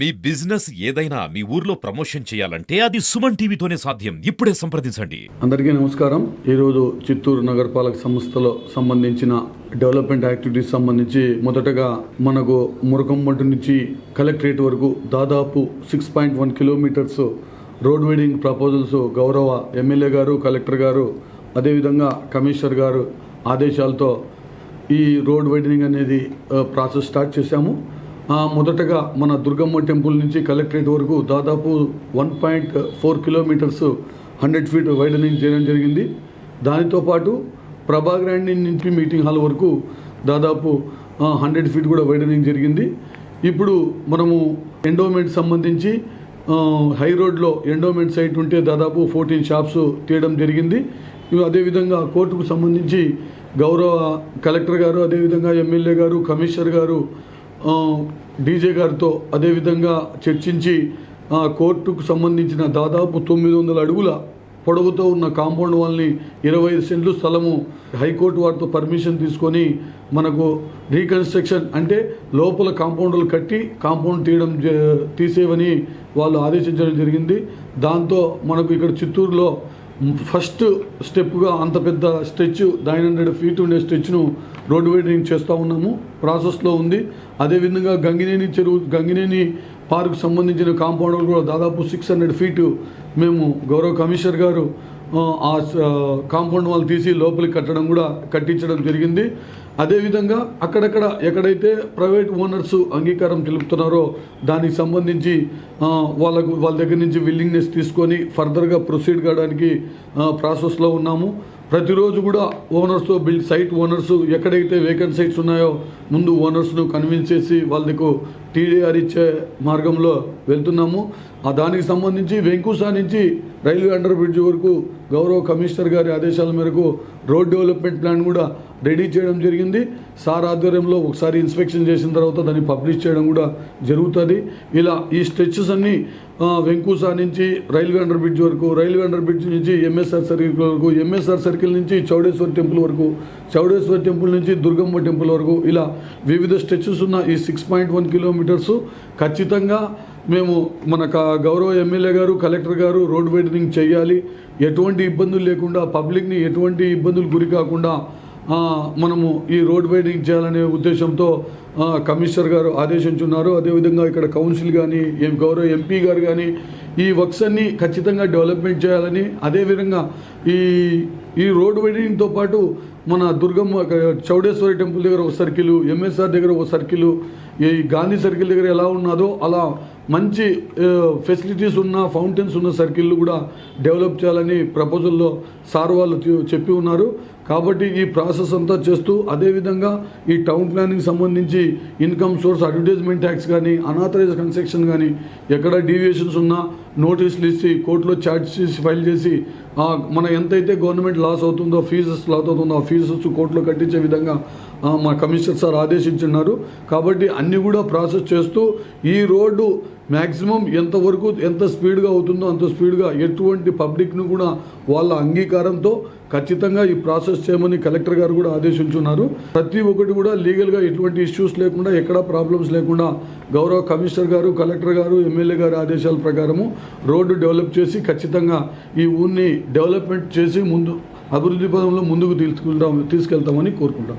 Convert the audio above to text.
మీ business ఏదైనా మీ ఊర్లో promotion చేయాలంటే అది సుమన్ టీవీతోనే సాధ్యం. ఇప్పుడే సంప్రదించండి. అందరికీ నమస్కారం. ఈరోజు చిత్తూరు నగరపాలక సంస్థలో సంబంధించిన డెవలప్మెంట్ యాక్టివిటీస్ సంబంధించి మొదటగా మనకు మురకంబట్టు నుంచి కలెక్టరేట్ వరకు దాదాపు 6.1 కిలోమీటర్స్ రోడ్ వైడింగ్ ప్రపోజల్స్ గౌరవ ఎమ్మెల్యే గారు, కలెక్టర్ గారు, అదేవిధంగా కమిషనర్ గారు ఆదేశాలతో ఈ రోడ్ వైడనింగ్ అనేది ప్రాసెస్ స్టార్ట్ చేశాము. మొదటగా మన దుర్గమ్మ టెంపుల్ నుంచి కలెక్టరేట్ వరకు దాదాపు 1.4 కిలోమీటర్స్ 100 ఫీట్ వైడనింగ్ చేయడం జరిగింది. దానితో పాటు ప్రభాగ్రాండ్ నుంచి మీటింగ్ హాల్ వరకు దాదాపు 100 ఫీట్ కూడా వైడనింగ్ జరిగింది. ఇప్పుడు మనము ఎండోమెంట్ సంబంధించి హై రోడ్లో ఎండోమెంట్ సైట్ ఉంటే దాదాపు 14 షాప్స్ తీయడం జరిగింది. అదేవిధంగా కోర్టుకు సంబంధించి గౌరవ కలెక్టర్ గారు, అదేవిధంగా ఎమ్మెల్యే గారు, కమిషనర్ గారు, డీజే గారితో అదేవిధంగా చర్చించి కోర్టుకు సంబంధించిన దాదాపు 900 అడుగుల పొడవుతో ఉన్న కాంపౌండ్ వాళ్ళని 25 సెంట్లు స్థలము హైకోర్టు వారితో పర్మిషన్ తీసుకొని మనకు రీకన్స్ట్రక్షన్ అంటే లోపల కాంపౌండ్లు కట్టి కాంపౌండ్ తీసేవని వాళ్ళు ఆదేశించడం జరిగింది. దాంతో మనకు ఇక్కడ చిత్తూరులో ఫస్ట్ స్టెప్గా అంత పెద్ద స్ట్రెచ్ 900 ఫీట్ ఉండే స్ట్రెచ్ను రోడ్ వైడనింగ్ చేస్తూ ఉన్నాము, ప్రాసెస్లో ఉంది. అదేవిధంగా గంగినేని పార్క్ సంబంధించిన కాంపౌండ్ కూడా దాదాపు 600 ఫీటు మేము గౌరవ కమిషనర్ గారు ఆ కాంపౌండ్ వాళ్ళు తీసి లోపలికి కట్టించడం జరిగింది. అదేవిధంగా అక్కడక్కడ ఎక్కడైతే ప్రైవేట్ ఓనర్స్ అంగీకారం తెలుపుతున్నారో దానికి సంబంధించి వాళ్ళ దగ్గర నుంచి విల్లింగ్నెస్ తీసుకొని ఫర్దర్గా ప్రొసీడ్ కావడానికి ప్రాసెస్లో ఉన్నాము. ప్రతిరోజు కూడా ఓనర్స్తో సైట్ ఓనర్స్ ఎక్కడైతే వేకెంట్ సైట్స్ ఉన్నాయో ముందు ఓనర్స్ను కన్విన్స్ చేసి వాళ్ళకు టీడీఆర్ ఇచ్చే మార్గంలో వెళ్తున్నాము. దానికి సంబంధించి వెంకుసా నుంచి రైల్వే అండర్ బ్రిడ్జ్ వరకు గౌరవ కమిషనర్ గారి ఆదేశాల మేరకు రోడ్ డెవలప్మెంట్ ప్లాన్ కూడా రెడీ చేయడం జరిగింది. సార్ ఆధ్వర్యంలో ఒకసారి ఇన్స్పెక్షన్ చేసిన తర్వాత దాన్ని పబ్లిష్ చేయడం కూడా జరుగుతుంది. ఇలా ఈ స్ట్రెచెస్ అన్నీ వెంకుసా నుంచి రైల్వే అండర్ బ్రిడ్జ్ వరకు, రైల్వే అండర్ బ్రిడ్జ్ నుంచి ఎంఎస్ఆర్ సర్కిల్ వరకు, ఎంఎస్ఆర్ సర్కిల్ నుంచి చౌడేశ్వర్ టెంపుల్ వరకు, చౌడేశ్వర్ టెంపుల్ నుంచి దుర్గమ్మ టెంపుల్ వరకు ఇలా వివిధ స్ట్రెచెస్ ఉన్న ఈ 6.1 కిలోమీటర్స్ ఖచ్చితంగా మేము మన గౌరవ ఎమ్మెల్యే గారు, కలెక్టర్ గారు రోడ్ వైడనింగ్ చేయాలి. ఎటువంటి ఇబ్బందులు లేకుండా, పబ్లిక్ని ఎటువంటి ఇబ్బందులు గురి కాకుండా మనము ఈ రోడ్ వైడనింగ్ చేయాలనే ఉద్దేశంతో కమిషనర్ గారు ఆదేశించున్నారు. అదేవిధంగా ఇక్కడ కౌన్సిల్ కానీ, గౌరవ ఎంపీ గారు కానీ ఈ వర్క్స్ అన్నీ ఖచ్చితంగా డెవలప్మెంట్ చేయాలని, అదేవిధంగా ఈ రోడ్ వైడనింగ్తో పాటు మన దుర్గమ్మ చౌడేశ్వరి టెంపుల్ దగ్గర ఒక సర్కిల్, ఎంఎస్ఆర్ దగ్గర ఒక సర్కిల్, ఈ గాంధీ సర్కిల్ దగ్గర ఎలా ఉన్నదో అలా మంచి ఫెసిలిటీస్ ఉన్న ఫౌంటైన్స్ ఉన్న సర్కిల్ కూడా డెవలప్ చేయాలని ప్రపోజల్లో సార్ వాళ్ళు చెప్పి ఉన్నారు. కాబట్టి ఈ ప్రాసెస్ అంతా చేస్తూ అదేవిధంగా ఈ టౌన్ ప్లానింగ్ సంబంధించి ఇన్కమ్ సోర్స్ అడ్వర్టైజ్మెంట్ ట్యాక్స్ కానీ, అనాథరైజ్ కన్స్ట్రక్షన్ కానీ ఎక్కడ డీవియేషన్స్ ఉన్నా నోటీసులు ఇచ్చి కోర్టులో ఛార్జ్ చేసి ఫైల్ చేసి మన ఎంతైతే గవర్నమెంట్ లాస్ అవుతుందో, ఫీజెస్ లాస్ అవుతుందో ఆ ఫీజెస్ కోర్టులో కట్టించే విధంగా మా కమిషనర్ సార్ ఆదేశించున్నారు. కాబట్టి అన్నీ కూడా ప్రాసెస్ చేస్తూ ఈ రోడ్డు మ్యాక్సిమం ఎంత స్పీడ్గా అవుతుందో అంత స్పీడ్గా ఎటువంటి పబ్లిక్ను కూడా వాళ్ళ అంగీకారంతో ఖచ్చితంగా ఈ ప్రాసెస్ చేయమని కలెక్టర్ గారు కూడా ఆదేశించున్నారు. ప్రతి ఒక్కటి కూడా లీగల్గా ఎటువంటి ఇష్యూస్ లేకుండా, ఎక్కడా ప్రాబ్లమ్స్ లేకుండా గౌరవ కమిషనర్ గారు, కలెక్టర్ గారు, ఎమ్మెల్యే గారి ఆదేశాల ప్రకారము రోడ్డు డెవలప్ చేసి ఖచ్చితంగా ఈ ఊరిని డెవలప్మెంట్ చేసి అభివృద్ధి పదంలో ముందుకు తీసుకెళ్తామని కోరుకుంటాం.